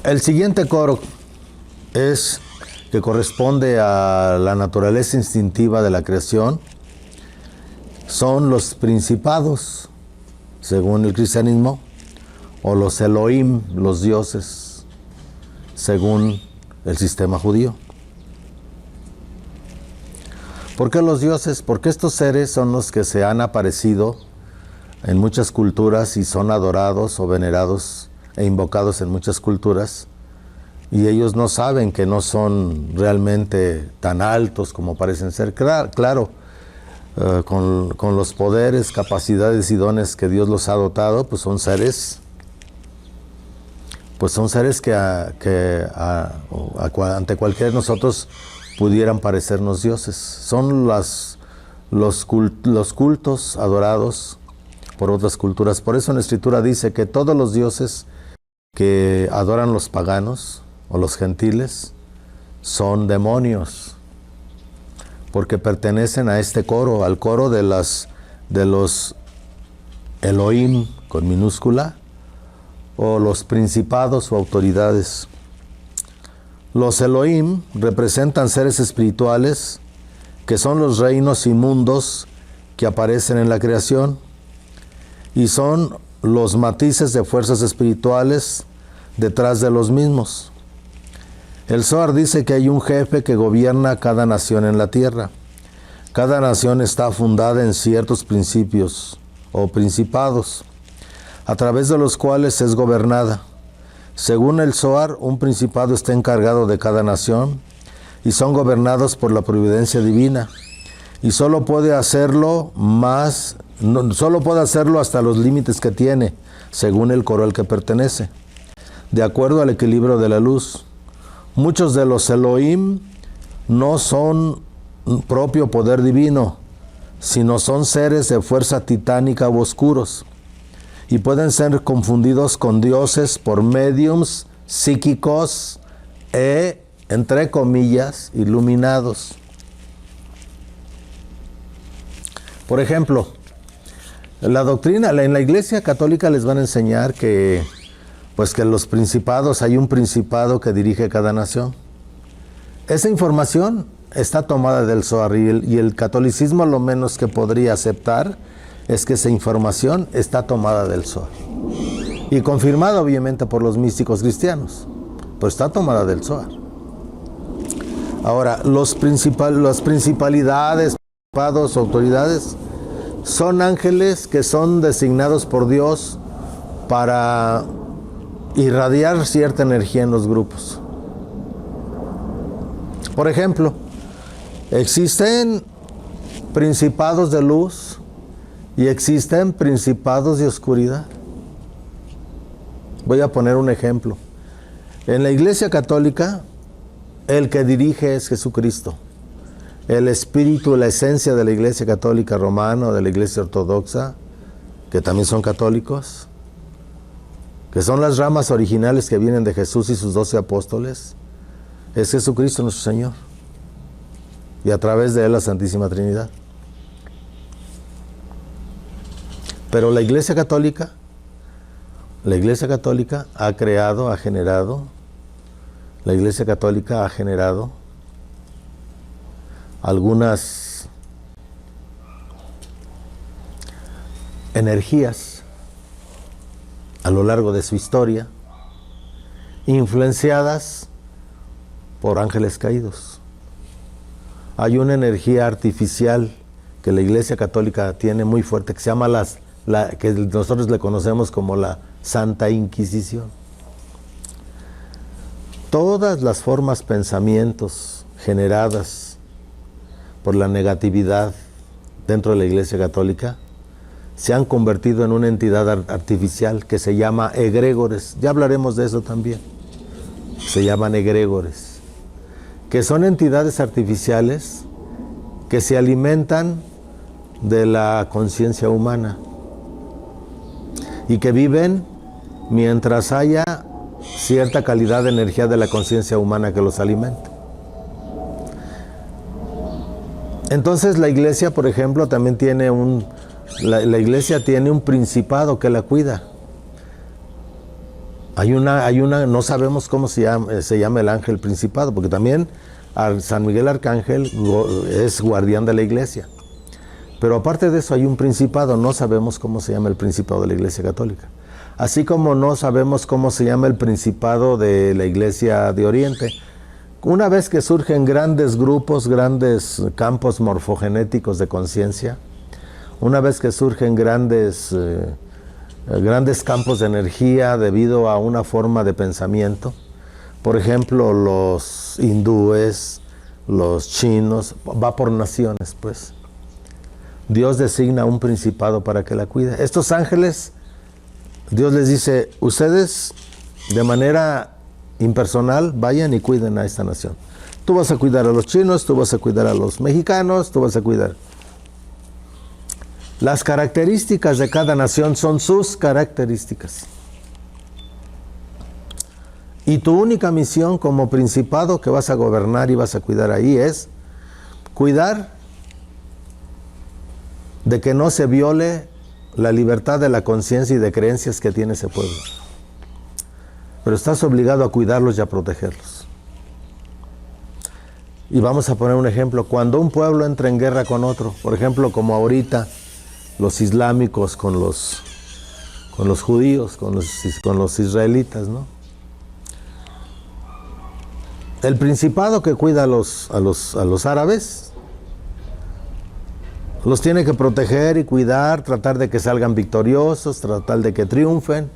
El siguiente coro es que corresponde a la naturaleza instintiva de la creación. Son los principados, según el cristianismo, o los Elohim, los dioses, según el sistema judío. ¿Por qué los dioses? Porque estos seres son los que se han aparecido en muchas culturas y son adorados o venerados e invocados en muchas culturas, y ellos no saben que no son realmente tan altos como parecen ser. Claro, con los poderes, capacidades y dones que Dios los ha dotado, pues son seres que ante cualquiera de nosotros pudieran parecernos dioses. Son los cultos adorados por otras culturas. Por eso en la Escritura dice que todos los dioses que adoran los paganos o los gentiles son demonios, porque pertenecen a este coro, al coro de los Elohim con minúscula, o los principados o autoridades. Los Elohim representan seres espirituales que son los reinos inmundos que aparecen en la creación, y son los matices de fuerzas espirituales detrás de los mismos. El Zohar dice que hay un jefe que gobierna cada nación en la tierra. Cada nación está fundada en ciertos principios o principados, a través de los cuales es gobernada. Según el Zohar, un principado está encargado de cada nación y son gobernados por la providencia divina, y solo puede hacerlo hasta los límites que tiene, según el coro al que pertenece, de acuerdo al equilibrio de la luz. Muchos de los Elohim no son propio poder divino, sino son seres de fuerza titánica u oscuros, y pueden ser confundidos con dioses por médiums psíquicos entre comillas, iluminados. Por ejemplo, en la Iglesia Católica les van a enseñar que los principados, hay un principado que dirige cada nación. Esa información está tomada del Zohar, y el catolicismo lo menos que podría aceptar es que esa información está tomada del Zohar. Y confirmada obviamente por los místicos cristianos, pero está tomada del Zohar. Ahora, las principalidades, principados, autoridades, son ángeles que son designados por Dios para irradiar cierta energía en los grupos. Por ejemplo, existen principados de luz y existen principados de oscuridad. Voy a poner un ejemplo. En la Iglesia Católica, el que dirige es Jesucristo. El espíritu, la esencia de la Iglesia Católica Romana, de la Iglesia Ortodoxa, que también son católicos, que son las ramas originales que vienen de Jesús y sus 12 apóstoles, es Jesucristo nuestro Señor, y a través de Él la Santísima Trinidad. Pero la Iglesia Católica ha generado algunas energías a lo largo de su historia, influenciadas por ángeles caídos. Hay una energía artificial que la Iglesia Católica tiene muy fuerte, que se llama que nosotros le conocemos como la Santa Inquisición. Todas las formas, pensamientos generadas por la negatividad dentro de la Iglesia Católica se han convertido en una entidad artificial que se llama egregores. Ya hablaremos de eso también. Se llaman egregores, que son entidades artificiales que se alimentan de la conciencia humana y que viven mientras haya cierta calidad de energía de la conciencia humana que los alimenta. Entonces la Iglesia, por ejemplo, también tiene la Iglesia tiene un principado que la cuida. no sabemos cómo se llama el ángel principado, porque también San Miguel Arcángel es guardián de la iglesia. Pero aparte de eso hay un principado, no sabemos cómo se llama el principado de la Iglesia Católica. Así como no sabemos cómo se llama el principado de la Iglesia de Oriente. Una vez que surgen grandes grupos, grandes campos morfogenéticos de conciencia, una vez que surgen grandes campos de energía debido a una forma de pensamiento, por ejemplo, los hindúes, los chinos, va por naciones, pues. Dios designa un principado para que la cuide. Estos ángeles, Dios les dice, ustedes de manera impersonal vayan y cuiden a esta nación. Tú vas a cuidar a los chinos, tú vas a cuidar a los mexicanos, tú vas a cuidar. Las características de cada nación son sus características. Y tu única misión como principado que vas a gobernar y vas a cuidar ahí es cuidar de que no se viole la libertad de la conciencia y de creencias que tiene ese pueblo. Pero estás obligado a cuidarlos y a protegerlos. Y vamos a poner un ejemplo. Cuando un pueblo entra en guerra con otro, por ejemplo, como ahorita los islámicos con los judíos, con los israelitas, ¿no? El principado que cuida a los árabes los tiene que proteger y cuidar, tratar de que salgan victoriosos, tratar de que triunfen,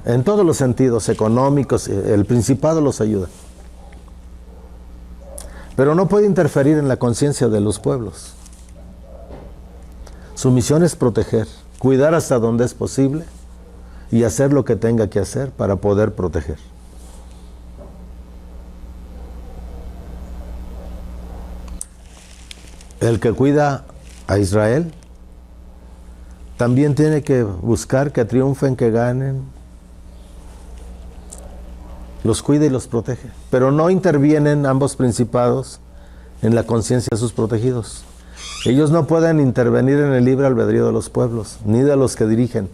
en todos los sentidos económicos. El principado los ayuda. Pero no puede interferir en la conciencia de los pueblos. Su misión es proteger, cuidar hasta donde es posible y hacer lo que tenga que hacer para poder proteger. El que cuida a Israel también tiene que buscar que triunfen, que ganen, los cuida y los protege, pero no intervienen ambos principados en la conciencia de sus protegidos. Ellos no pueden intervenir en el libre albedrío de los pueblos, ni de los que dirigen,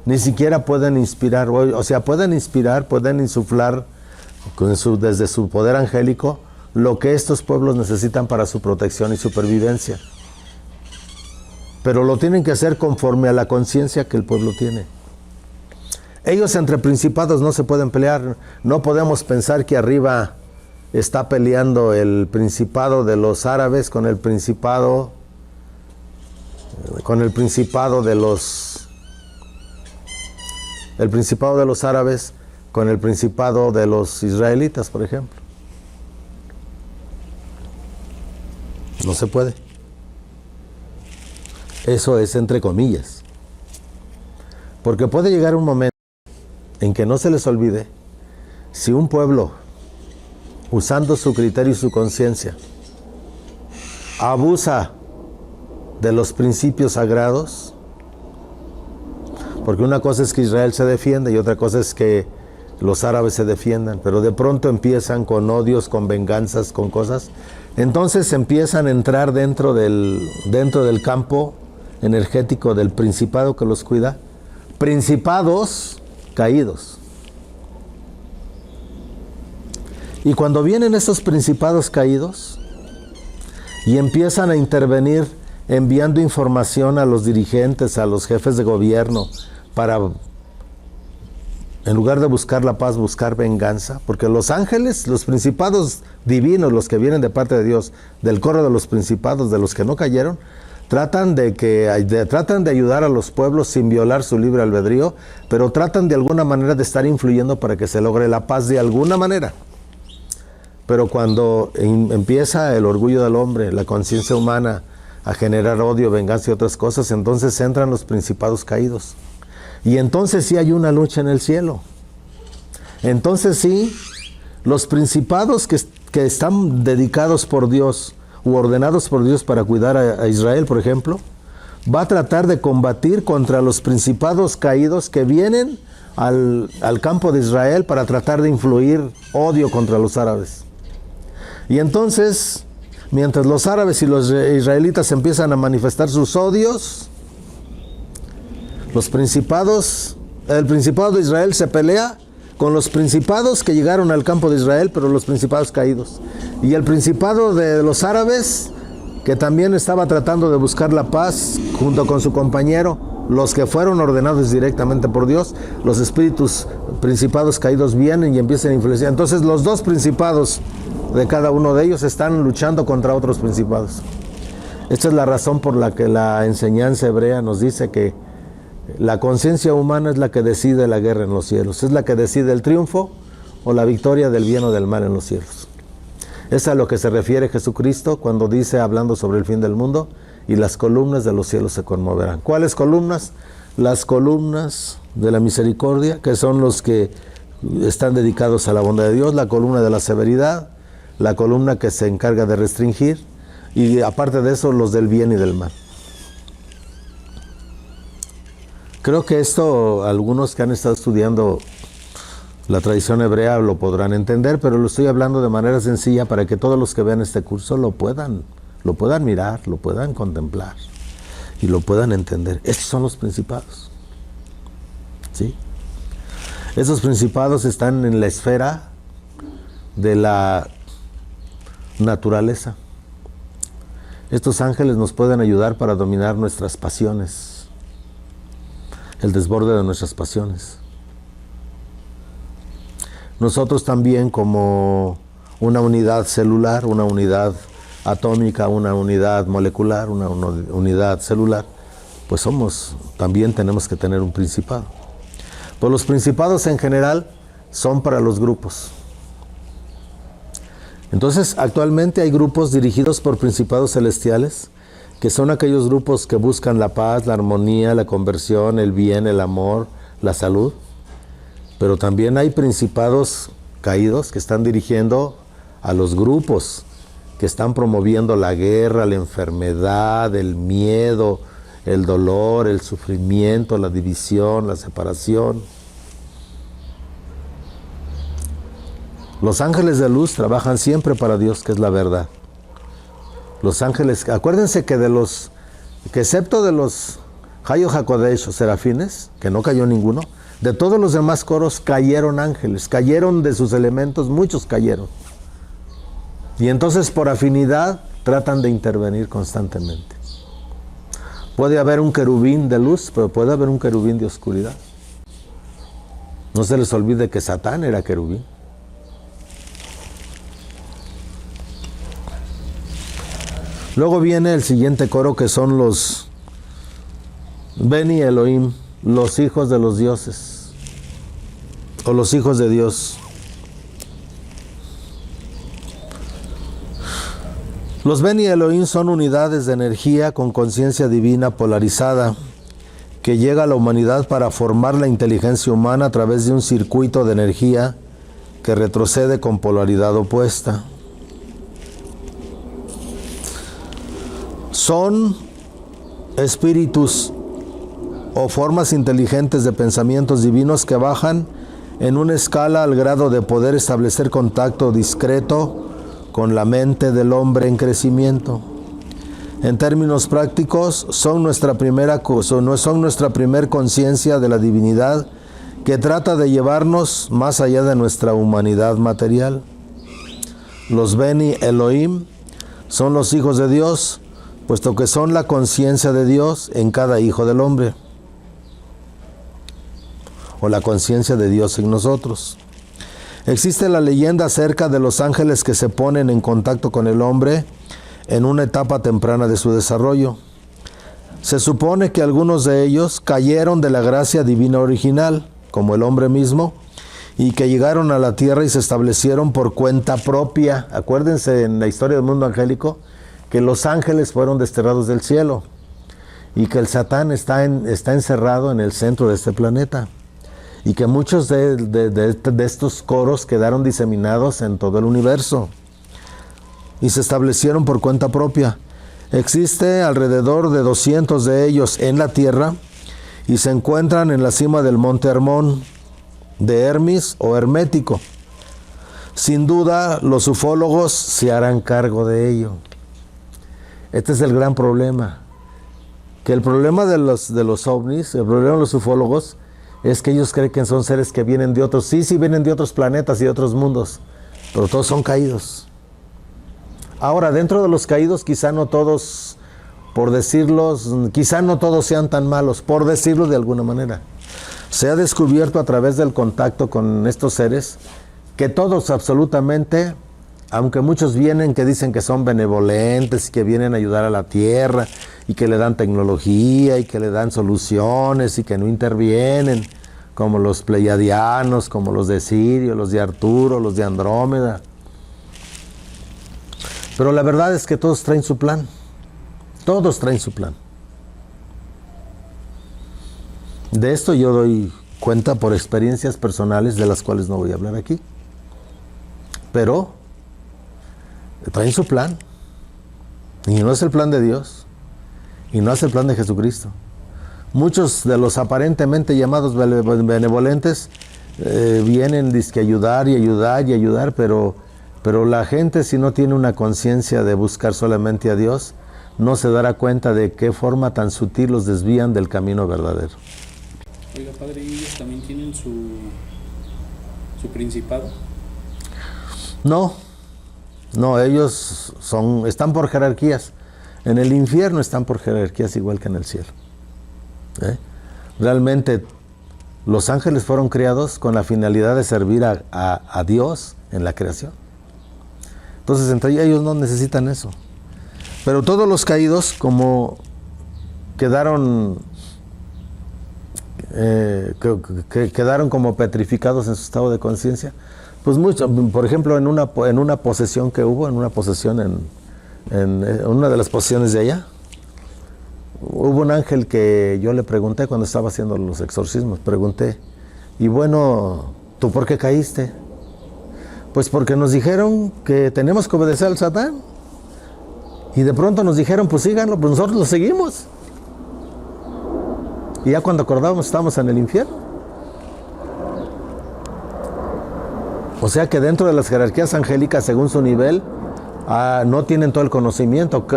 ni siquiera pueden inspirar, o sea, pueden inspirar, pueden insuflar desde su poder angélico lo que estos pueblos necesitan para su protección y supervivencia. Pero lo tienen que hacer conforme a la conciencia que el pueblo tiene. Ellos entre principados no se pueden pelear. No podemos pensar que arriba está peleando el principado de los árabes con el principado de los árabes con el principado de los israelitas, por ejemplo. No se puede. Eso es entre comillas. Porque puede llegar un momento en que no se les olvide, si un pueblo, usando su criterio y su conciencia, abusa de los principios sagrados, porque una cosa es que Israel se defienda y otra cosa es que los árabes se defiendan, pero de pronto empiezan con odios, con venganzas, con cosas, entonces empiezan a entrar dentro del campo energético del principado que los cuida, principados caídos. Y cuando vienen esos principados caídos y empiezan a intervenir enviando información a los dirigentes, a los jefes de gobierno, para, en lugar de buscar la paz, buscar venganza, porque los ángeles, los principados divinos, los que vienen de parte de Dios, del coro de los principados, de los que no cayeron, tratan de ayudar a los pueblos sin violar su libre albedrío, pero tratan de alguna manera de estar influyendo para que se logre la paz de alguna manera. Pero cuando empieza el orgullo del hombre, la conciencia humana, a generar odio, venganza y otras cosas, entonces entran los principados caídos. Y entonces sí hay una lucha en el cielo. Entonces sí, los principados que están dedicados por Dios u ordenados por Dios para cuidar a Israel, por ejemplo, va a tratar de combatir contra los principados caídos que vienen al campo de Israel para tratar de influir odio contra los árabes. Y entonces, mientras los árabes y los israelitas empiezan a manifestar sus odios, el principado de Israel se pelea con los principados que llegaron al campo de Israel, pero los principados caídos. Y el principado de los árabes, que también estaba tratando de buscar la paz junto con su compañero, los que fueron ordenados directamente por Dios. Los espíritus principados caídos vienen y empiezan a influenciar. Entonces los dos principados de cada uno de ellos están luchando contra otros principados. Esta es la razón por la que la enseñanza hebrea nos dice que la conciencia humana es la que decide la guerra en los cielos, es la que decide el triunfo o la victoria del bien o del mal en los cielos. Es a lo que se refiere Jesucristo cuando dice, hablando sobre el fin del mundo, y las columnas de los cielos se conmoverán. ¿Cuáles columnas? Las columnas de la misericordia, que son los que están dedicados a la bondad de Dios, la columna de la severidad, la columna que se encarga de restringir, y aparte de eso, los del bien y del mal. Creo que esto, algunos que han estado estudiando la tradición hebrea lo podrán entender, pero lo estoy hablando de manera sencilla para que todos los que vean este curso lo puedan mirar, lo puedan contemplar y lo puedan entender. Estos son los principados, ¿sí? Esos principados están en la esfera de la naturaleza. Estos ángeles nos pueden ayudar para dominar nuestras pasiones, el desborde de nuestras pasiones. Nosotros también, como una unidad celular, una unidad atómica, una unidad molecular, una unidad celular, pues también tenemos que tener un principado. Pues los principados en general son para los grupos. Entonces, actualmente hay grupos dirigidos por principados celestiales, que son aquellos grupos que buscan la paz, la armonía, la conversión, el bien, el amor, la salud. Pero también hay principados caídos que están dirigiendo a los grupos que están promoviendo la guerra, la enfermedad, el miedo, el dolor, el sufrimiento, la división, la separación. Los ángeles de luz trabajan siempre para Dios, que es la verdad. Los ángeles, acuérdense que excepto de los Hayo Hakodesh o serafines, que no cayó ninguno, de todos los demás coros cayeron ángeles, cayeron de sus elementos, muchos cayeron. Y entonces por afinidad tratan de intervenir constantemente. Puede haber un querubín de luz, pero puede haber un querubín de oscuridad. No se les olvide que Satán era querubín. Luego viene el siguiente coro, que son los Beni Elohim, los hijos de los dioses, o los hijos de Dios. Los Beni Elohim son unidades de energía con conciencia divina polarizada que llega a la humanidad para formar la inteligencia humana a través de un circuito de energía que retrocede con polaridad opuesta. Son espíritus o formas inteligentes de pensamientos divinos que bajan en una escala al grado de poder establecer contacto discreto con la mente del hombre en crecimiento. En términos prácticos, son nuestra primer conciencia de la divinidad que trata de llevarnos más allá de nuestra humanidad material. Los Beni Elohim son los hijos de Dios, puesto que son la conciencia de Dios en cada hijo del hombre, o la conciencia de Dios en nosotros. Existe la leyenda acerca de los ángeles que se ponen en contacto con el hombre en una etapa temprana de su desarrollo. Se supone que algunos de ellos cayeron de la gracia divina original, como el hombre mismo, y que llegaron a la tierra y se establecieron por cuenta propia. Acuérdense en la historia del mundo angélico que los ángeles fueron desterrados del cielo y que el Satán está encerrado en el centro de este planeta y que muchos de estos coros quedaron diseminados en todo el universo y se establecieron por cuenta propia. Existe alrededor de 200 de ellos en la tierra y se encuentran en la cima del monte Hermón, de Hermis o Hermético. Sin duda, los ufólogos se harán cargo de ello. Este es el gran problema, que el problema de los ovnis, el problema de los ufólogos, es que ellos creen que son seres que vienen de otros, sí vienen de otros planetas y de otros mundos, pero todos son caídos. Ahora, dentro de los caídos, quizá no todos, por decirlos, quizá no todos sean tan malos, por decirlo de alguna manera. Se ha descubierto a través del contacto con estos seres que todos absolutamente, aunque muchos vienen que dicen que son benevolentes y que vienen a ayudar a la tierra y que le dan tecnología y que le dan soluciones y que no intervienen, como los pleiadianos, como los de Sirio, los de Arturo, los de Andrómeda. Pero la verdad es que todos traen su plan. Todos traen su plan. De esto yo doy cuenta por experiencias personales de las cuales no voy a hablar aquí. Pero traen su plan. Y no es el plan de Dios. Y no es el plan de Jesucristo. Muchos de los aparentemente llamados benevolentes vienen dizque a ayudar y ayudar y ayudar, pero la gente, si no tiene una conciencia de buscar solamente a Dios, no se dará cuenta de qué forma tan sutil los desvían del camino verdadero. Oiga, padre, ¿y ellos también tienen su principado? No, ellos están por jerarquías. En el infierno están por jerarquías igual que en el cielo. Realmente los ángeles fueron creados con la finalidad de servir a Dios en la creación. Entonces entre ellos no necesitan eso. Pero todos los caídos, como quedaron como petrificados en su estado de conciencia, pues mucho, por ejemplo, en una posesión que hubo, en una de las posesiones de allá, hubo un ángel que yo le pregunté cuando estaba haciendo los exorcismos, pregunté, y bueno, ¿tú por qué caíste? Pues porque nos dijeron que tenemos que obedecer al Satán. Y de pronto nos dijeron, pues síganlo, pues nosotros lo seguimos. Y ya cuando acordábamos estábamos en el infierno. O sea que dentro de las jerarquías angélicas, según su nivel, no tienen todo el conocimiento.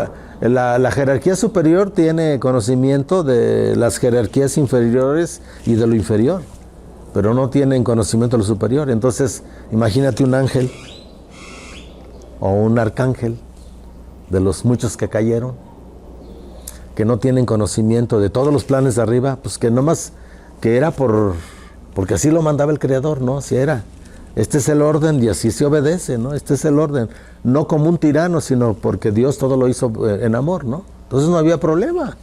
La jerarquía superior tiene conocimiento de las jerarquías inferiores y de lo inferior, pero no tienen conocimiento de lo superior. Entonces, imagínate un ángel o un arcángel de los muchos que cayeron, que no tienen conocimiento de todos los planes de arriba, pues que nomás, que era porque así lo mandaba el Creador, ¿no? Así era. Este es el orden y así se obedece, ¿no? Este es el orden. No como un tirano, sino porque Dios todo lo hizo en amor, ¿no? Entonces no había problema.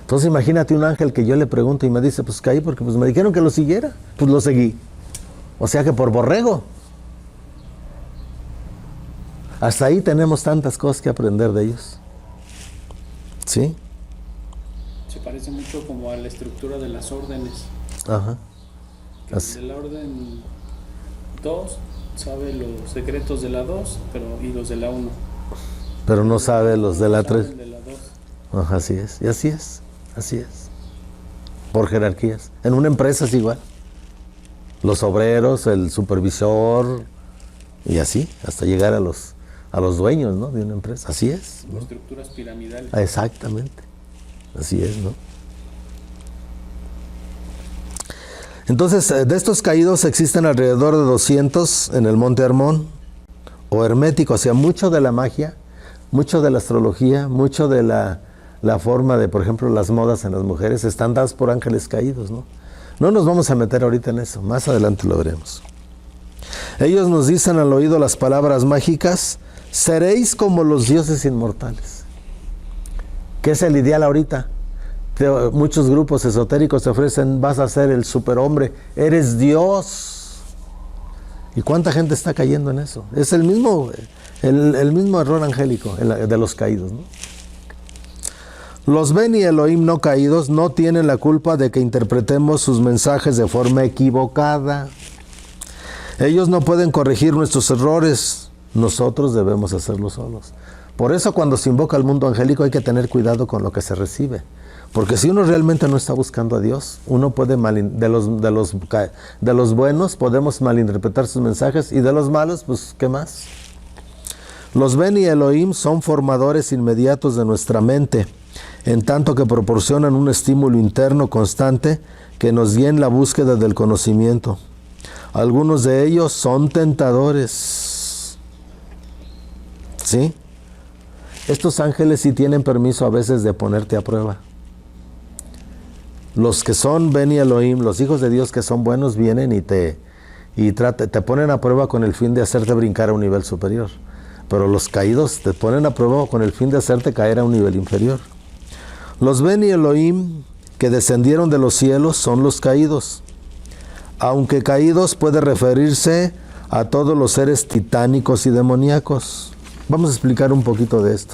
Entonces imagínate un ángel que yo le pregunto y me dice, pues caí porque pues me dijeron que lo siguiera, pues lo seguí. O sea que por borrego. Hasta ahí tenemos tantas cosas que aprender de ellos. ¿Sí? Se parece mucho como a la estructura de las órdenes. Ajá. De la orden 2 sabe los secretos de la 2 y los de la 1. Pero no sabe los de la 3. De la 2. Ajá, así es. Y así es. Así es. Por jerarquías. En una empresa es igual. Los obreros, el supervisor, y así, hasta llegar a los dueños, ¿no?, de una empresa. Así es, ¿no? Estructuras piramidales. Exactamente. Así es, ¿no? Entonces, de estos caídos existen alrededor de 200 en el Monte Hermón, o hermético, o sea, mucho de la magia, mucho de la astrología, mucho de la forma de, por ejemplo, las modas en las mujeres, están dadas por ángeles caídos, ¿no? No nos vamos a meter ahorita en eso, más adelante lo veremos. Ellos nos dicen al oído las palabras mágicas: seréis como los dioses inmortales. ¿Qué es el ideal ahorita? Muchos grupos esotéricos te ofrecen, vas a ser el superhombre, eres Dios. ¿Y cuánta gente está cayendo en eso? Es el mismo error angélico de los caídos, ¿no? Los Beni Elohim no caídos no tienen la culpa de que interpretemos sus mensajes de forma equivocada. Ellos no pueden corregir nuestros errores, nosotros debemos hacerlo solos. Por eso cuando se invoca al mundo angélico hay que tener cuidado con lo que se recibe. Porque si uno realmente no está buscando a Dios, uno puede de los buenos podemos malinterpretar sus mensajes, y de los malos, pues, ¿qué más? Los Beni Elohim son formadores inmediatos de nuestra mente. en tanto que proporcionan un estímulo interno constante que nos guía en la búsqueda del conocimiento. Algunos de ellos son tentadores. ¿Sí? Estos ángeles sí tienen permiso a veces de ponerte a prueba. Los que son Beni Elohim, los hijos de Dios que son buenos, vienen y te ponen a prueba con el fin de hacerte brincar a un nivel superior. Pero los caídos te ponen a prueba con el fin de hacerte caer a un nivel inferior. Los Beni Elohim que descendieron de los cielos son los caídos. Aunque caídos puede referirse a todos los seres titánicos y demoníacos. Vamos a explicar un poquito de esto.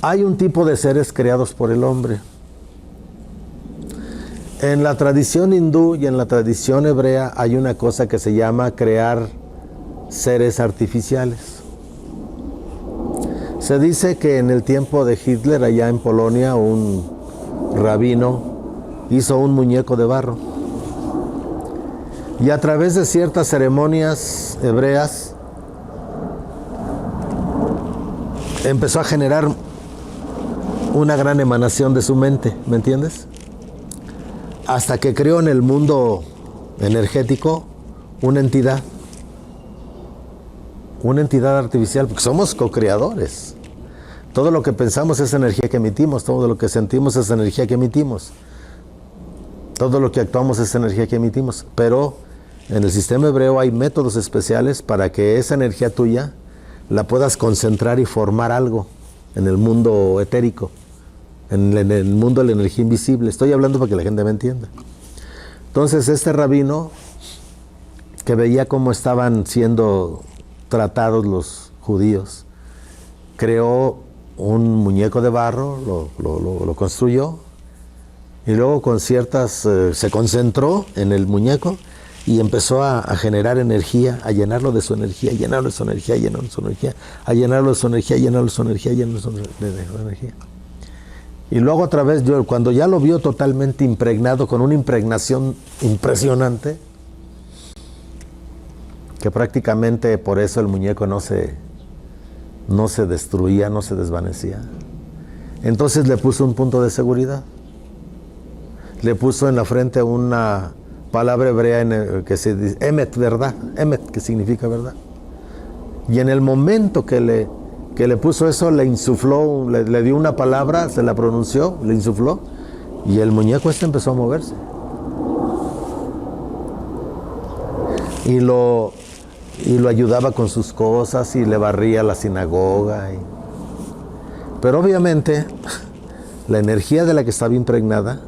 Hay un tipo de seres creados por el hombre. En la tradición hindú y en la tradición hebrea hay una cosa que se llama crear seres artificiales. Se dice que en el tiempo de Hitler, allá en Polonia, un rabino hizo un muñeco de barro. Y a través de ciertas ceremonias hebreas empezó a generar una gran emanación de su mente, ¿me entiendes? Hasta que creó en el mundo energético una entidad artificial, porque somos co-creadores. Todo lo que pensamos es energía que emitimos, todo lo que sentimos es energía que emitimos, todo lo que actuamos es energía que emitimos, pero en el sistema hebreo hay métodos especiales para que esa energía tuya la puedas concentrar y formar algo en el mundo etérico, en el mundo de la energía invisible. Estoy hablando para que la gente me entienda. Entonces este rabino, que veía cómo estaban siendo tratados los judíos, creó un muñeco de barro, lo construyó, y luego con ciertas, se concentró en el muñeco y empezó a generar energía, a llenarlo de su energía, a llenarlo de su energía, a llenarlo de su energía, a llenarlo de su energía, a llenarlo de su energía, a llenarlo de su energía. Y luego otra vez, cuando ya lo vio totalmente impregnado, con una impregnación impresionante, que prácticamente por eso el muñeco no se destruía, no se desvanecía. Entonces le puso un punto de seguridad. Le puso en la frente una palabra hebrea que se dice Emet, verdad. Emet, que significa verdad. Y en el momento que le puso eso, le insufló, le dio una palabra, se la pronunció, le insufló, y el muñeco empezó a moverse. Y lo ayudaba con sus cosas y le barría la sinagoga. Pero obviamente, la energía de la que estaba impregnada,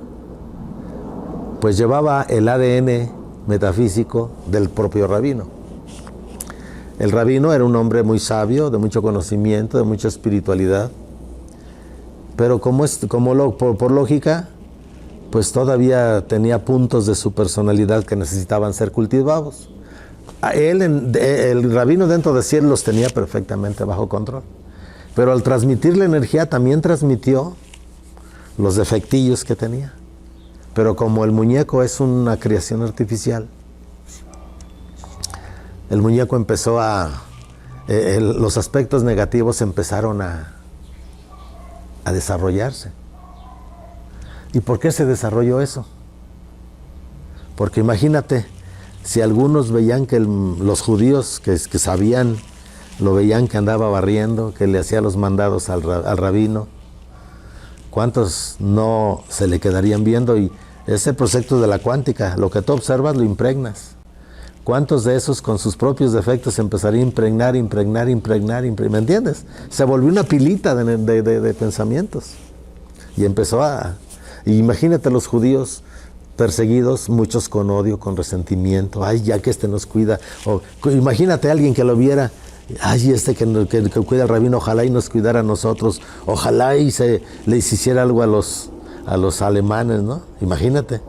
pues llevaba el ADN metafísico del propio rabino. El rabino era un hombre muy sabio, de mucho conocimiento, de mucha espiritualidad, pero por lógica, pues todavía tenía puntos de su personalidad que necesitaban ser cultivados. El rabino dentro de sí los tenía perfectamente bajo control, pero al transmitir la energía también transmitió los defectillos que tenía. Pero como el muñeco es una creación artificial, el muñeco empezó los aspectos negativos empezaron a desarrollarse. ¿Y por qué se desarrolló eso? Porque imagínate, si algunos veían que los judíos que sabían, lo veían que andaba barriendo, que le hacía los mandados al rabino, ¿cuántos no se le quedarían viendo? Y es el proceso de la cuántica, lo que tú observas lo impregnas. ¿Cuántos de esos con sus propios defectos empezarían a impregnar, ¿me entiendes? Se volvió una pilita de pensamientos. Y empezó imagínate los judíos perseguidos, muchos con odio, con resentimiento. Ay, ya que nos cuida. O imagínate a alguien que lo viera. Ay, que cuida al rabino, ojalá y nos cuidara a nosotros. Ojalá y le hiciera algo a los alemanes, ¿no? Imagínate.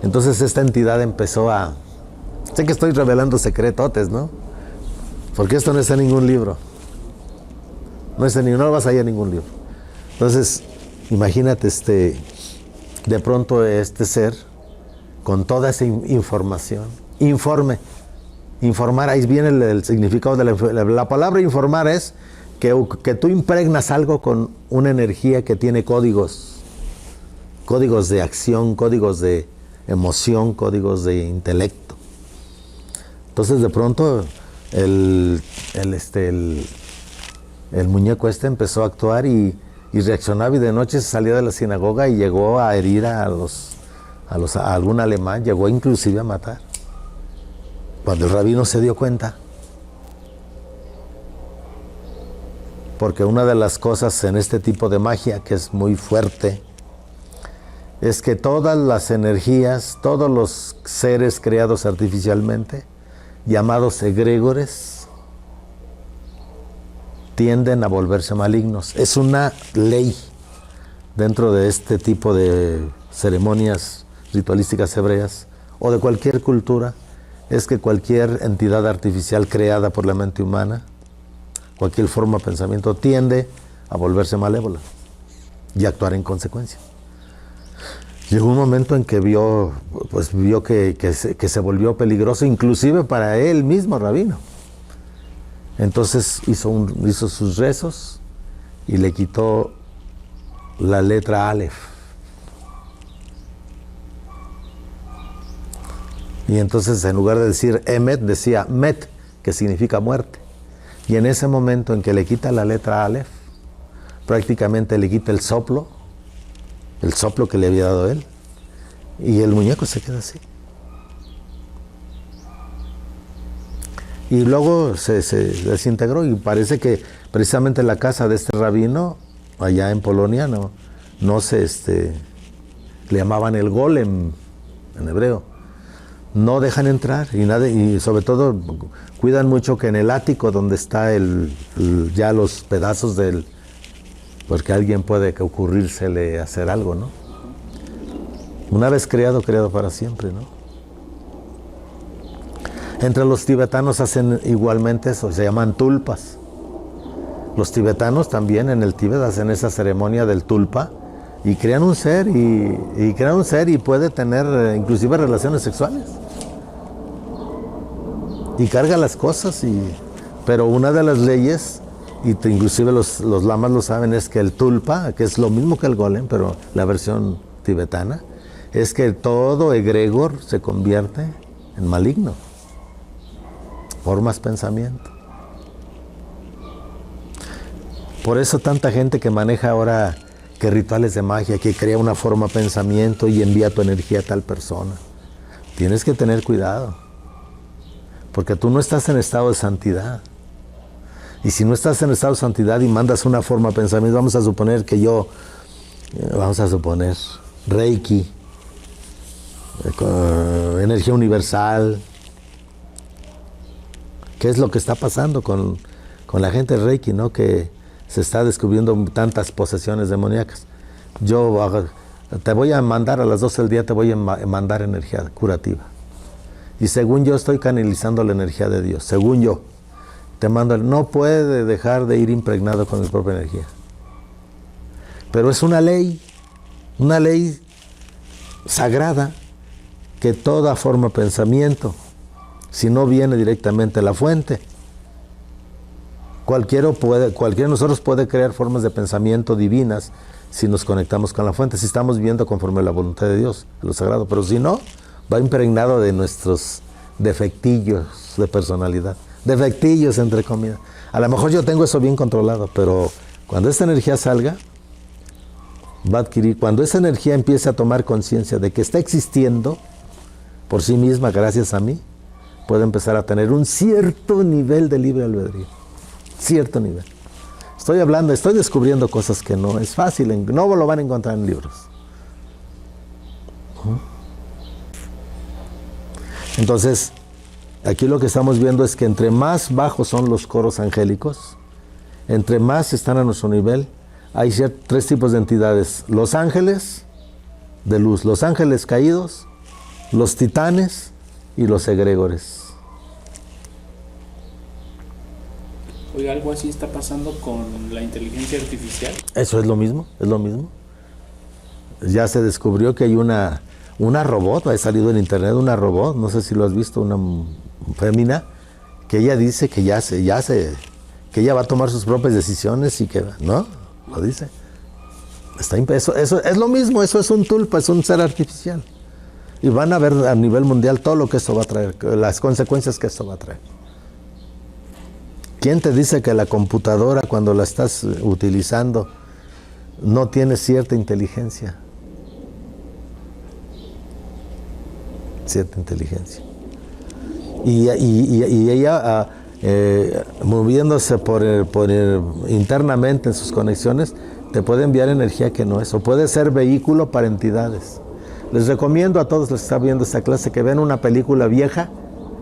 Entonces esta entidad empezó sé que estoy revelando secretotes, ¿no? Porque esto no está en ningún libro. No lo vas a hallar en ningún libro. Entonces, imagínate de pronto este ser, con toda esa información, informar, ahí viene el significado de la palabra informar es que tú impregnas algo con una energía que tiene códigos de acción, códigos de emoción, códigos de intelecto. Entonces de pronto el muñeco empezó a actuar y reaccionaba, y de noche se salía de la sinagoga y llegó a herir a algún alemán, llegó inclusive a matar. Cuando el rabino se dio cuenta, porque una de las cosas en este tipo de magia que es muy fuerte, es que todas las energías, todos los seres creados artificialmente, llamados egregores, tienden a volverse malignos. Es una ley dentro de este tipo de ceremonias ritualísticas hebreas o de cualquier cultura, es que cualquier entidad artificial creada por la mente humana, cualquier forma de pensamiento, tiende a volverse malévola y actuar en consecuencia. Llegó un momento en que vio que se volvió peligroso, inclusive para él mismo, rabino. Entonces hizo sus rezos y le quitó la letra Aleph. Y entonces, en lugar de decir Emet, decía Met, que significa muerte. Y en ese momento en que le quita la letra Aleph, prácticamente le quita el soplo que le había dado él, y el muñeco se queda así. Y luego se desintegró, y parece que precisamente la casa de este rabino, allá en Polonia, le llamaban el golem en hebreo. No dejan entrar y sobre todo cuidan mucho que en el ático donde está ya los pedazos porque alguien puede ocurrírsele hacer algo, ¿no? Una vez creado para siempre, ¿no? Entre los tibetanos hacen igualmente eso, se llaman tulpas. Los tibetanos también en el Tíbet hacen esa ceremonia del tulpa y crean un ser y puede tener inclusive relaciones sexuales. Y carga las cosas, pero una de las leyes, y inclusive los lamas lo saben, es que el tulpa, que es lo mismo que el golem, pero la versión tibetana, es que todo egregor se convierte en maligno. Formas pensamiento. Por eso tanta gente que maneja ahora que rituales de magia, que crea una forma pensamiento y envía tu energía a tal persona. Tienes que tener cuidado, porque tú no estás en estado de santidad. Y si no estás en estado de santidad y mandas una forma de pensamiento, vamos a suponer Reiki, energía universal. ¿Qué es lo que está pasando con la gente de Reiki, ¿no? Que se está descubriendo tantas posesiones demoníacas. Te voy a mandar a las 12 del día, te voy a mandar energía curativa. Y según yo estoy canalizando la energía de Dios, según yo, te mando, no puede dejar de ir impregnado con la propia energía. Pero es una ley sagrada, que toda forma de pensamiento, si no viene directamente a la fuente, cualquiera de nosotros puede crear formas de pensamiento divinas si nos conectamos con la fuente, si estamos viviendo conforme a la voluntad de Dios, lo sagrado. Pero si no, va impregnado de nuestros defectillos de personalidad, defectillos entre comillas. A lo mejor yo tengo eso bien controlado, pero cuando esta energía salga, va a adquirir, cuando esa energía empiece a tomar conciencia de que está existiendo por sí misma, gracias a mí, puede empezar a tener un cierto nivel de libre albedrío. Cierto nivel. Estoy descubriendo cosas que no es fácil, no lo van a encontrar en libros. Entonces, aquí lo que estamos viendo es que entre más bajos son los coros angélicos, entre más están a nuestro nivel, hay tres tipos de entidades: los ángeles de luz, los ángeles caídos, los titanes y los egregores. Oiga, ¿algo así está pasando con la inteligencia artificial? Eso es lo mismo, Ya se descubrió que hay una robot, ha salido en internet una robot, no sé si lo has visto, una fémina, que ella dice que que ella va a tomar sus propias decisiones y que, ¿no? Lo dice. Eso es lo mismo, eso es un tulpa, es un ser artificial. Y van a ver a nivel mundial todo lo que esto va a traer, las consecuencias que esto va a traer. ¿Quién te dice que la computadora, cuando la estás utilizando, no tiene cierta inteligencia? Cierta inteligencia. Y ella, moviéndose internamente en sus conexiones, te puede enviar energía que no es, o puede ser vehículo para entidades. Les recomiendo a todos los que están viendo esta clase que vean una película vieja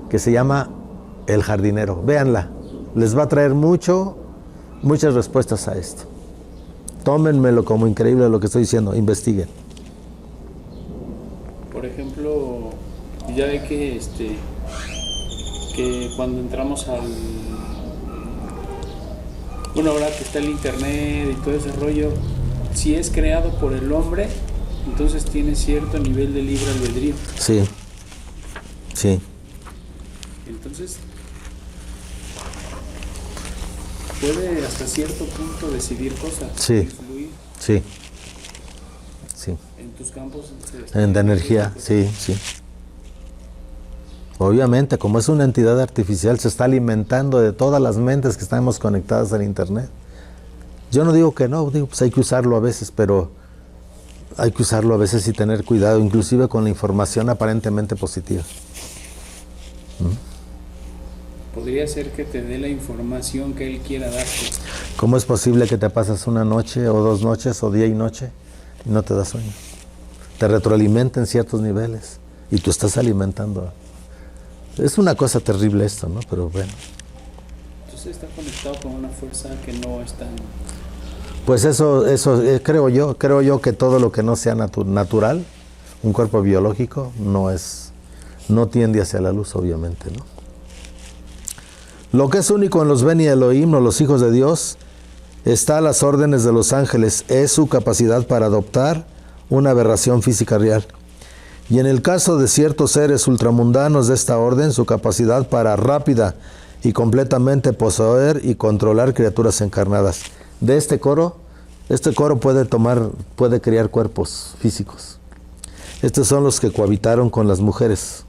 que se llama El Jardinero. Véanla, les va a traer muchas respuestas a esto. Tómenmelo como increíble lo que estoy diciendo, investiguen. Por ejemplo, ya ve que que cuando entramos bueno, ahora que está el internet y todo ese rollo, si es creado por el hombre, entonces tiene cierto nivel de libre albedrío. Sí, sí. Entonces, puede hasta cierto punto decidir cosas. Sí, influir sí, sí. en tus campos De energía, sí, sí. Obviamente, como es una entidad artificial, se está alimentando de todas las mentes que estamos conectadas al internet. Yo no digo que no, digo, pues hay que usarlo a veces, pero hay que usarlo a veces y tener cuidado, inclusive con la información aparentemente positiva. Podría ser que te dé la información que él quiera darte. ¿Cómo es posible que te pasas una noche o 2 noches o día y noche y no te da sueño? Te retroalimenta en ciertos niveles y tú estás alimentando. Es una cosa terrible esto, ¿no? Pero bueno. Entonces está conectado con una fuerza que no es tan... Pues eso creo yo que todo lo que no sea natural, un cuerpo biológico, no tiende hacia la luz, obviamente, ¿no? Lo que es único en los Beni Elohim, o los hijos de Dios, está a las órdenes de los ángeles, es su capacidad para adoptar una aberración física real. Y en el caso de ciertos seres ultramundanos de esta orden, su capacidad para rápida y completamente poseer y controlar criaturas encarnadas. De este coro puede crear cuerpos físicos. Estos son los que cohabitaron con las mujeres,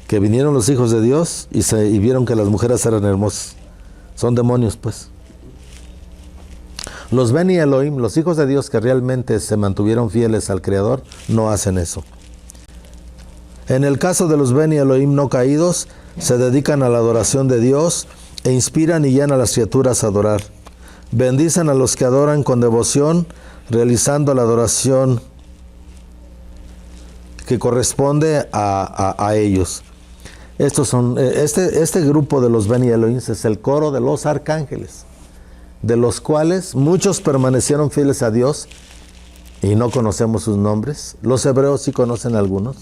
que vinieron los hijos de Dios y vieron que las mujeres eran hermosas. Son demonios, pues. Los Beni Elohim, los hijos de Dios que realmente se mantuvieron fieles al Creador, no hacen eso. En el caso de los Beni Elohim no caídos, se dedican a la adoración de Dios e inspiran y guían a las criaturas a adorar. Bendicen a los que adoran con devoción, realizando la adoración que corresponde a ellos. Estos son, este grupo de los Beni Elohim es el coro de los arcángeles, de los cuales muchos permanecieron fieles a Dios y no conocemos sus nombres. Los hebreos sí conocen algunos.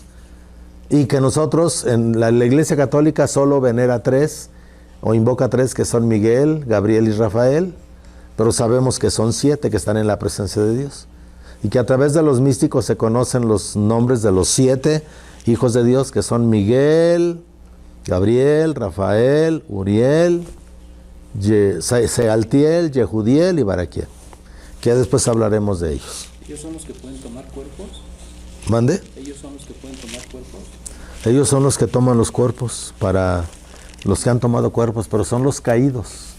Y que nosotros en la Iglesia Católica solo venera 3 o invoca 3, que son Miguel, Gabriel y Rafael, pero sabemos que son 7 que están en la presencia de Dios. Y que a través de los místicos se conocen los nombres de los 7 hijos de Dios, que son Miguel, Gabriel, Rafael, Uriel, Sealtiel, Yehudiel y Baraquiel, que después hablaremos de ellos. ¿Ellos son los que pueden tomar cuerpos? ¿Mande? ¿Ellos son los que pueden tomar cuerpos? Ellos son los que toman los cuerpos, para los que han tomado cuerpos, pero son los caídos.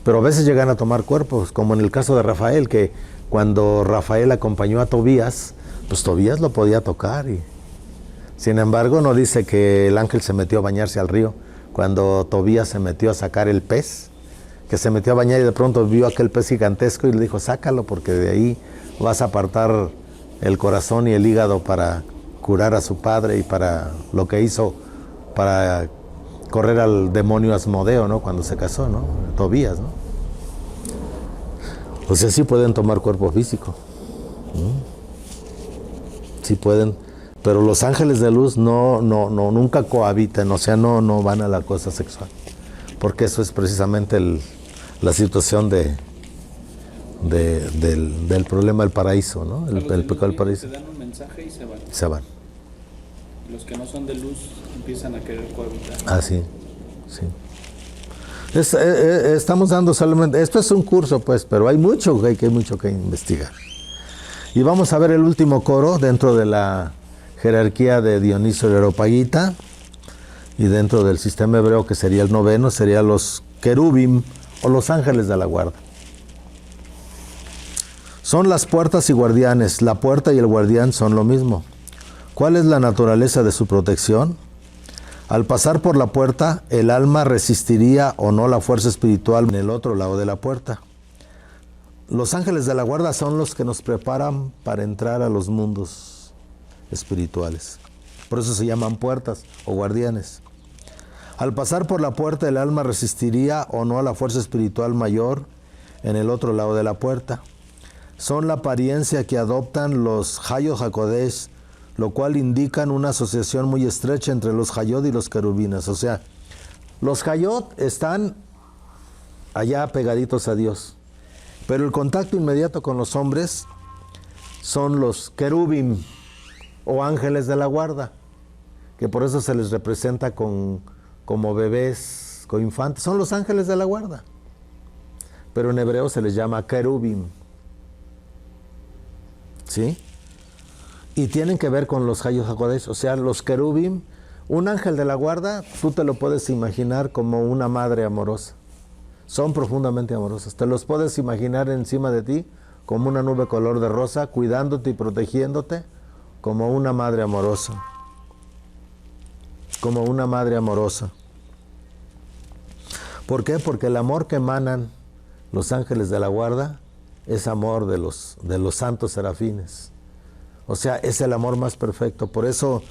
Pero a veces llegan a tomar cuerpos, como en el caso de Rafael, que cuando Rafael acompañó a Tobías, pues Tobías lo podía tocar. Y sin embargo, no dice que el ángel se metió a bañarse al río. Cuando Tobías se metió a sacar el pez, que se metió a bañar y de pronto vio aquel pez gigantesco y le dijo, sácalo porque de ahí vas a apartar el corazón y el hígado para curar a su padre y para lo que hizo para correr al demonio Asmodeo, ¿no? Cuando se casó, ¿no? Tobías, ¿no? O sea, sí pueden tomar cuerpo físico. Sí pueden, pero los ángeles de luz nunca cohabitan, o sea, no van a la cosa sexual. Porque eso es precisamente la situación del problema del paraíso, ¿no? El pecado del paraíso. Te dan un mensaje y se van. Se van. Los que no son de luz empiezan a querer cohabitar. Ah, sí, sí. Estamos dando solamente, esto es un curso pues, pero hay mucho que investigar. Y vamos a ver el último coro dentro de la jerarquía de Dionisio el Areopagita y dentro del sistema hebreo, que sería el noveno, serían los querubim o los ángeles de la guarda. Son las puertas y guardianes. La puerta y el guardián son lo mismo. ¿Cuál es la naturaleza de su protección? Al pasar por la puerta, el alma resistiría o no la fuerza espiritual en el otro lado de la puerta. Los ángeles de la guarda son los que nos preparan para entrar a los mundos espirituales. Por eso se llaman puertas o guardianes. Al pasar por la puerta, el alma resistiría o no a la fuerza espiritual mayor en el otro lado de la puerta. Son la apariencia que adoptan los Hayot HaKodesh, lo cual indican una asociación muy estrecha entre los Hayot y los querubines. O sea, los Hayot están allá pegaditos a Dios, pero el contacto inmediato con los hombres son los querubim o ángeles de la guarda, que por eso se les representa como bebés, como infantes. Son los ángeles de la guarda, pero en hebreo se les llama querubim. ¿Sí? Y tienen que ver con los Hayot HaKodesh, o sea, los querubim. Un ángel de la guarda, tú te lo puedes imaginar como una madre amorosa. Son profundamente amorosos. Te los puedes imaginar encima de ti como una nube color de rosa, cuidándote y protegiéndote como una madre amorosa. Como una madre amorosa. ¿Por qué? Porque el amor que emanan los ángeles de la guarda es amor de los santos serafines. O sea, es el amor más perfecto. Por eso,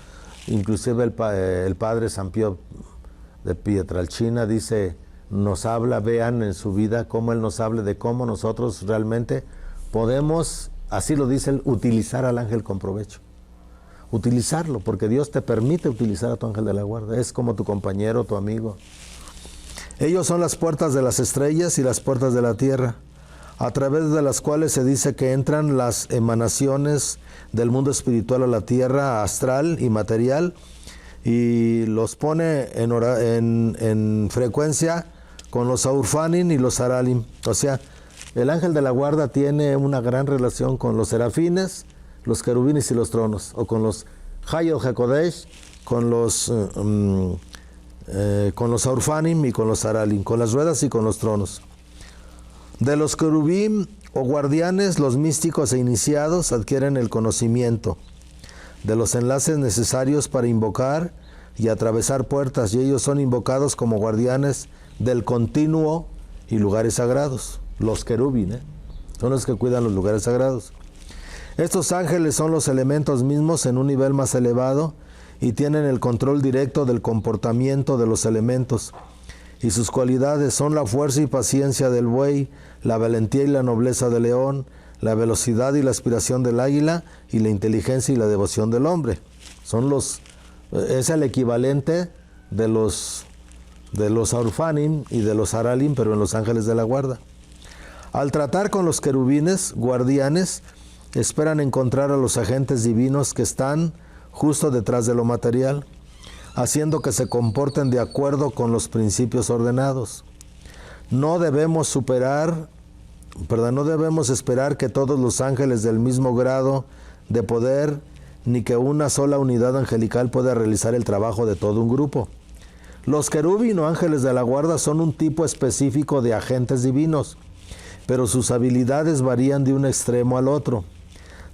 inclusive el padre San Pío de Pietrelcina dice, nos habla, vean en su vida cómo él nos habla de cómo nosotros realmente podemos, así lo dice él, utilizar al ángel con provecho. Utilizarlo, porque Dios te permite utilizar a tu ángel de la guarda. Es como tu compañero, tu amigo. Ellos son las puertas de las estrellas y las puertas de la tierra, a través de las cuales se dice que entran las emanaciones del mundo espiritual a la tierra astral y material, y los pone en frecuencia con los Aurfanim y los Aralim. O sea, el ángel de la guarda tiene una gran relación con los serafines, los querubines y los tronos, o con los Hayot HaKodesh, con los Aurfanim y con los Aralim, con las ruedas y con los tronos. De los querubim o guardianes, los místicos e iniciados adquieren el conocimiento de los enlaces necesarios para invocar y atravesar puertas, y ellos son invocados como guardianes del continuo y lugares sagrados. Los querubim, son los que cuidan los lugares sagrados. Estos ángeles son los elementos mismos en un nivel más elevado y tienen el control directo del comportamiento de los elementos. Y sus cualidades son la fuerza y paciencia del buey, la valentía y la nobleza del león, la velocidad y la aspiración del águila, y la inteligencia y la devoción del hombre. Es el equivalente de los Aurfanim y de los Aralim, pero en los ángeles de la guarda. Al tratar con los querubines, guardianes, esperan encontrar a los agentes divinos que están justo detrás de lo material, haciendo que se comporten de acuerdo con los principios ordenados. No debemos esperar que todos los ángeles del mismo grado de poder, ni que una sola unidad angelical pueda realizar el trabajo de todo un grupo. Los querubim o ángeles de la guarda son un tipo específico de agentes divinos, pero sus habilidades varían de un extremo al otro,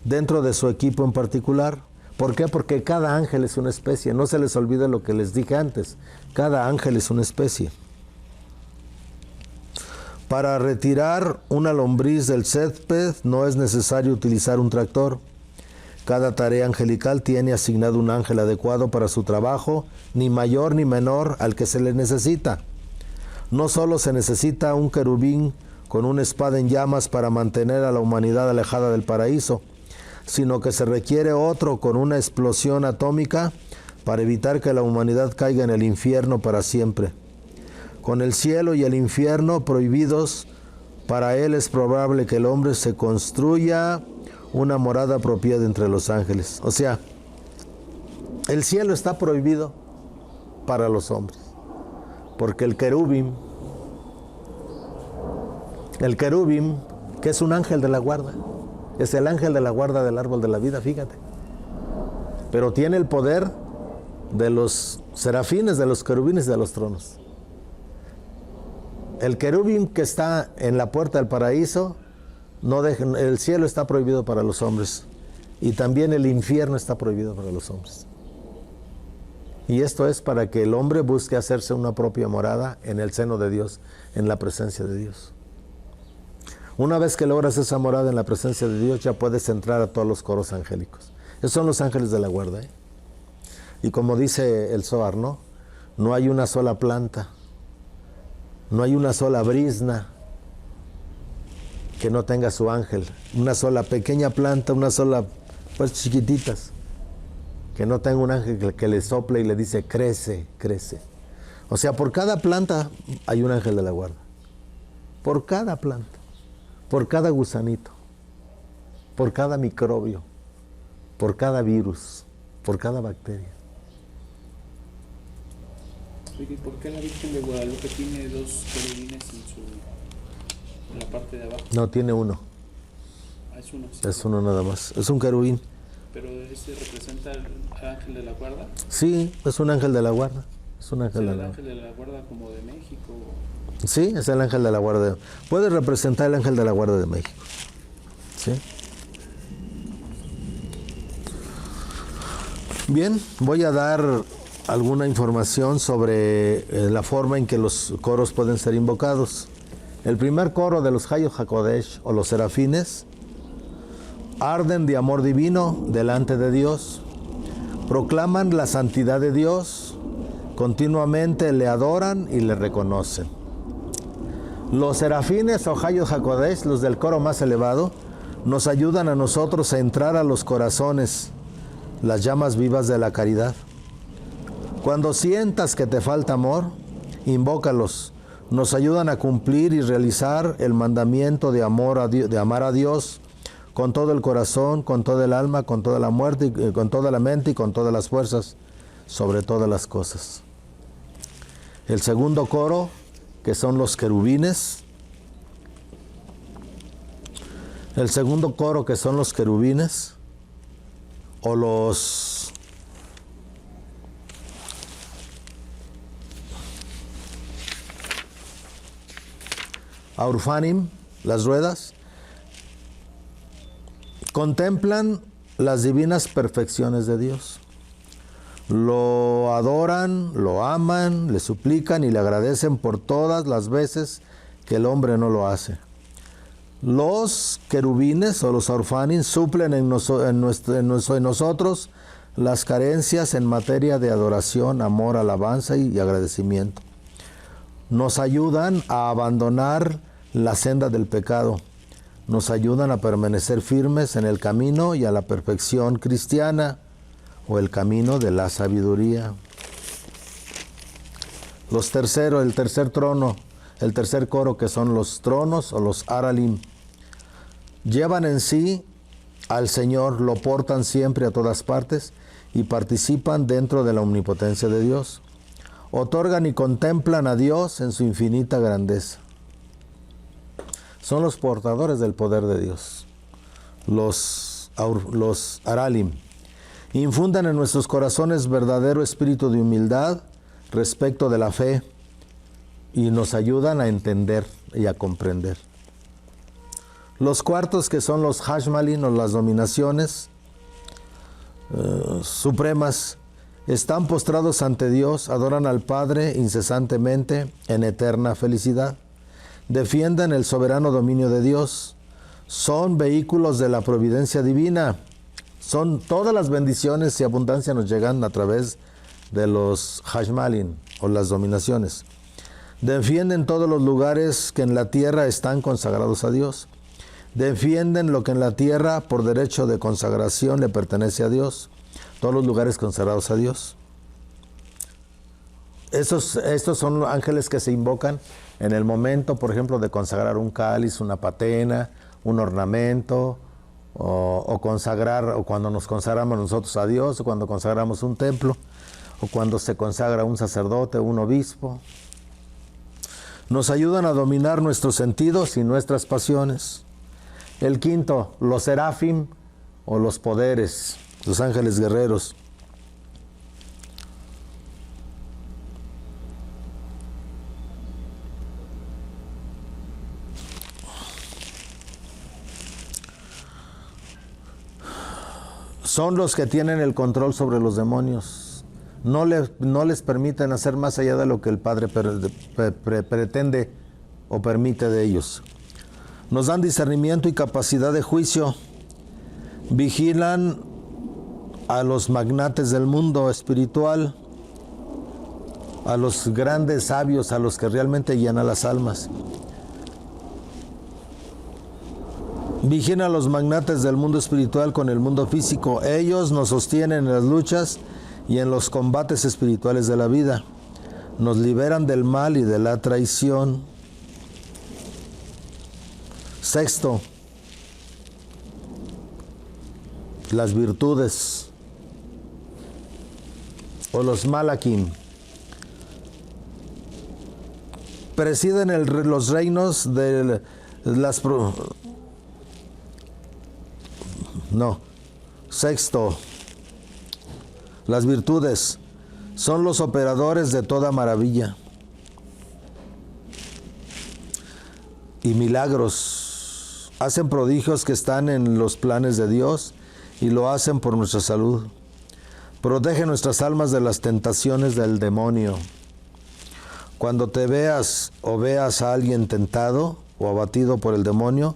dentro de su equipo en particular. ¿Por qué? Porque cada ángel es una especie. No se les olvide lo que les dije antes. Cada ángel es una especie. Para retirar una lombriz del césped no es necesario utilizar un tractor. Cada tarea angelical tiene asignado un ángel adecuado para su trabajo, ni mayor ni menor al que se le necesita. No solo se necesita un querubín con una espada en llamas para mantener a la humanidad alejada del paraíso, sino que se requiere otro con una explosión atómica para evitar que la humanidad caiga en el infierno para siempre. Con el cielo y el infierno prohibidos, para él es probable que el hombre se construya una morada apropiada entre los ángeles. O sea, el cielo está prohibido para los hombres, porque el querubim El querubín, que es un ángel de la guarda, es el ángel de la guarda del árbol de la vida, fíjate. Pero tiene el poder de los serafines, de los querubines, de los tronos. El querubín que está en la puerta del paraíso, el cielo está prohibido para los hombres, y también el infierno está prohibido para los hombres. Y esto es para que el hombre busque hacerse una propia morada en el seno de Dios, en la presencia de Dios. Una vez que logras esa morada en la presencia de Dios, ya puedes entrar a todos los coros angélicos. Esos son los ángeles de la guarda, ¿eh? Y como dice el Zohar, ¿no? No hay una sola planta, no hay una sola brizna que no tenga su ángel. Una sola pequeña planta, una sola, pues chiquititas, que no tenga un ángel que le sople y le dice, crece, crece. O sea, por cada planta hay un ángel de la guarda. Por cada planta, por cada gusanito, por cada microbio, por cada virus, por cada bacteria. Oye, ¿por qué la Virgen de Guadalupe tiene dos querubines en la parte de abajo? No, tiene uno. Ah, es uno. Sí. Es uno nada más. Es un querubín. ¿Pero ese representa al ángel de la guarda? Sí, es un ángel de la guarda. Es un ángel de la guarda. ¿Es el ángel de la guarda como de México? Sí, es el ángel de la guarda. Puede representar el ángel de la guarda de México. ¿Sí? Bien, voy a dar alguna información sobre la forma en que los coros pueden ser invocados. El primer coro de los Hayot HaKodesh o los serafines arden de amor divino delante de Dios, proclaman la santidad de Dios, continuamente le adoran y le reconocen. Los serafines o Hayot HaKodesh, los del coro más elevado, nos ayudan a nosotros a entrar a los corazones, las llamas vivas de la caridad. Cuando sientas que te falta amor, invócalos. Nos ayudan a cumplir y realizar el mandamiento de amor de amar a Dios con todo el corazón, con toda el alma, con toda la muerte, con toda la mente y con todas las fuerzas, sobre todas las cosas. El segundo coro, que son los querubines. El segundo coro, que son los querubines, o los Aurfanim, las ruedas, contemplan las divinas perfecciones de Dios. Lo adoran, lo aman, le suplican y le agradecen por todas las veces que el hombre no lo hace. Los querubines o los Aurfanim suplen en nosotros las carencias en materia de adoración, amor, alabanza y agradecimiento. Nos ayudan a abandonar la senda del pecado. Nos ayudan a permanecer firmes en el camino y a la perfección cristiana o el camino de la sabiduría. El tercer trono, el tercer coro, que son los tronos o los Aralim, llevan en sí al Señor, lo portan siempre a todas partes y participan dentro de la omnipotencia de Dios. Otorgan y contemplan a Dios en su infinita grandeza. Son los portadores del poder de Dios. Los Aralim infunden en nuestros corazones verdadero espíritu de humildad respecto de la fe y nos ayudan a entender y a comprender. Los cuartos, que son los Hashmalin o las dominaciones supremas, están postrados ante Dios, adoran al Padre incesantemente en eterna felicidad. Defienden el soberano dominio de Dios. Son vehículos de la providencia divina. Son todas las bendiciones y abundancia nos llegan a través de los Hashmalin o las dominaciones. Defienden todos los lugares que en la tierra están consagrados a Dios. Defienden lo que en la tierra por derecho de consagración le pertenece a Dios. Todos los lugares consagrados a Dios. Estos son ángeles que se invocan en el momento, por ejemplo, de consagrar un cáliz, una patena, un ornamento, o consagrar, o cuando nos consagramos nosotros a Dios, o cuando consagramos un templo, o cuando se consagra un sacerdote, un obispo. Nos ayudan a dominar nuestros sentidos y nuestras pasiones. El quinto, los serafim o los poderes, los ángeles guerreros. Son los que tienen el control sobre los demonios. No les permiten hacer más allá de lo que el Padre pretende o permite de ellos. Nos dan discernimiento y capacidad de juicio. Vigilan a los magnates del mundo espiritual, a los grandes sabios, a los que realmente llenan las almas. Vigilan a los magnates del mundo espiritual con el mundo físico. Ellos nos sostienen en las luchas y en los combates espirituales de la vida. Nos liberan del mal y de la traición. Sexto, las virtudes o los malakim. Presiden los reinos de las... Sexto, las virtudes son los operadores de toda maravilla y milagros. Hacen prodigios que están en los planes de Dios y lo hacen por nuestra salud. Protege nuestras almas de las tentaciones del demonio. Cuando te veas o veas a alguien tentado o abatido por el demonio,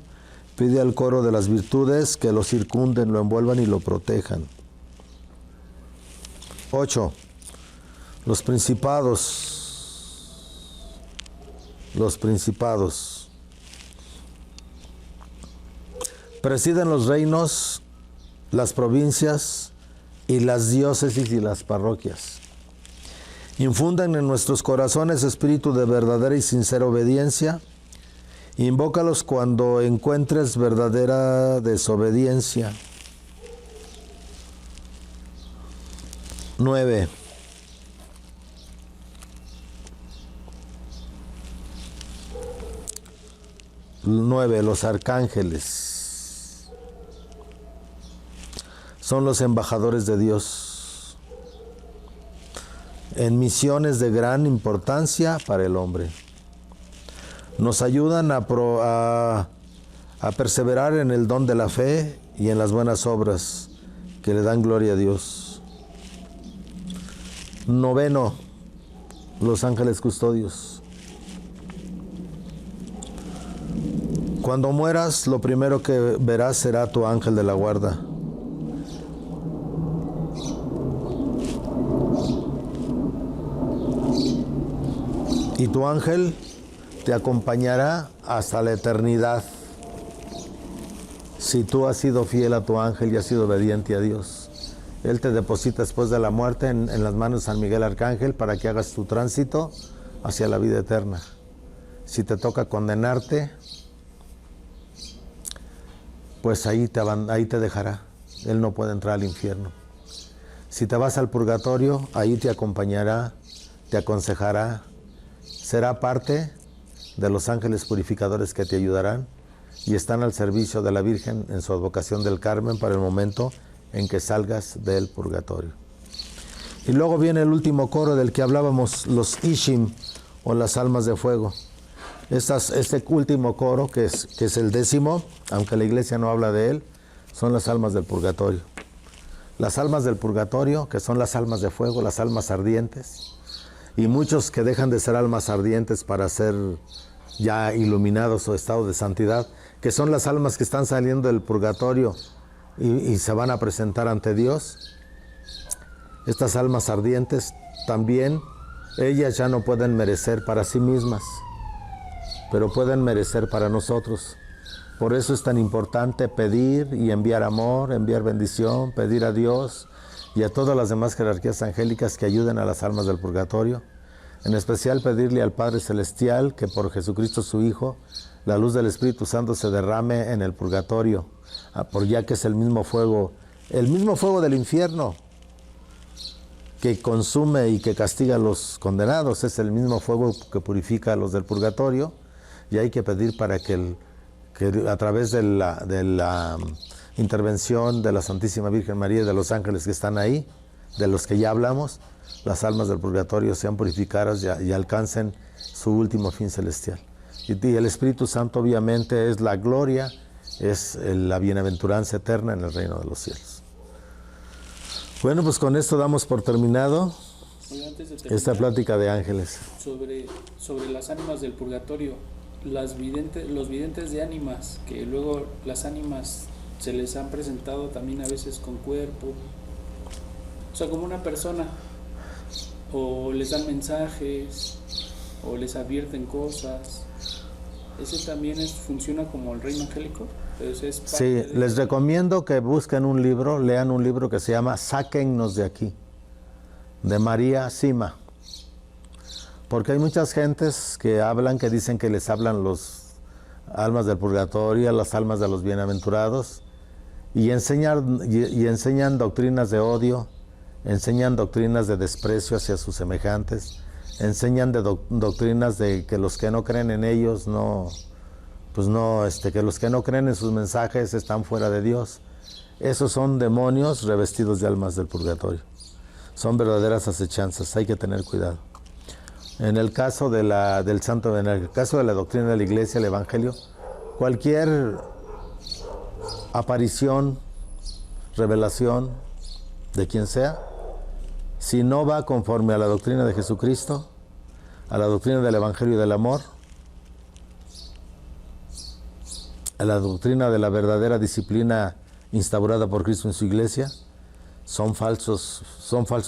pide al coro de las virtudes que lo circunden, lo envuelvan y lo protejan. 8. Los principados. Los principados. Presiden los reinos, las provincias y las diócesis y las parroquias. Infunden en nuestros corazones espíritu de verdadera y sincera obediencia. Invócalos cuando encuentres verdadera desobediencia. 9. Los arcángeles. Son los embajadores de Dios en misiones de gran importancia para el hombre. Nos ayudan a perseverar en el don de la fe y en las buenas obras que le dan gloria a Dios. 9. Los ángeles custodios. Cuando mueras, lo primero que verás será tu ángel de la guarda. Y tu ángel te acompañará hasta la eternidad. Si tú has sido fiel a tu ángel y has sido obediente a Dios, Él te deposita después de la muerte en las manos de San Miguel Arcángel para que hagas tu tránsito hacia la vida eterna. Si te toca condenarte, pues ahí te dejará. Él no puede entrar al infierno. Si te vas al purgatorio, ahí te acompañará, te aconsejará, será parte de los ángeles purificadores que te ayudarán y están al servicio de la Virgen en su advocación del Carmen para el momento en que salgas del purgatorio. Y luego viene el último coro del que hablábamos, los Ishim o las almas de fuego. Este último coro, que es el 10º, aunque la iglesia no habla de él, son las almas del purgatorio. Las almas del purgatorio, que son las almas de fuego, las almas ardientes, y muchos que dejan de ser almas ardientes para ser ya iluminados o estado de santidad, que son las almas que están saliendo del purgatorio y se van a presentar ante Dios. Estas almas ardientes también, ellas ya no pueden merecer para sí mismas, pero pueden merecer para nosotros. Por eso es tan importante pedir y enviar amor, enviar bendición, pedir a Dios y a todas las demás jerarquías angélicas que ayuden a las almas del purgatorio. En especial pedirle al Padre Celestial que por Jesucristo su Hijo, la luz del Espíritu Santo se derrame en el purgatorio, ya que es el mismo fuego del infierno. que consume y que castiga a los condenados, es el mismo fuego que purifica a los del purgatorio, y hay que pedir para que a través de la intervención de la Santísima Virgen María y de los ángeles que están ahí, de los que ya hablamos, las almas del purgatorio sean purificadas y alcancen su último fin celestial. Y el Espíritu Santo obviamente es la gloria, es la bienaventuranza eterna en el reino de los cielos. Bueno, pues con esto damos por terminado esta plática de ángeles. Sobre las ánimas del purgatorio, los videntes de ánimas, que luego las ánimas se les han presentado también a veces con cuerpo, o sea, como una persona, o les dan mensajes, o les advierten cosas. ¿Ese también funciona como el reino angélico? Sí, les recomiendo que busquen un libro, lean un libro que se llama Sáquennos de aquí, de María Sima. Porque hay muchas gentes que dicen que les hablan los almas del purgatorio, las almas de los bienaventurados, y enseñan doctrinas de odio, enseñan doctrinas de desprecio hacia sus semejantes, enseñan doctrinas de que los que no creen en ellos que los que no creen en sus mensajes están fuera de Dios. Esos son demonios revestidos de almas del purgatorio. Son verdaderas acechanzas, hay que tener cuidado. En el caso en el caso de la doctrina de la Iglesia, el Evangelio, cualquier aparición, revelación de quien sea, si no va conforme a la doctrina de Jesucristo, a la doctrina del Evangelio y del amor, a la doctrina de la verdadera disciplina instaurada por Cristo en su Iglesia, son falsos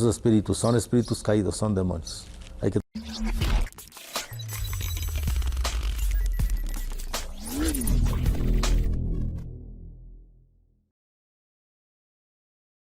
espíritus, son espíritus caídos, son demonios.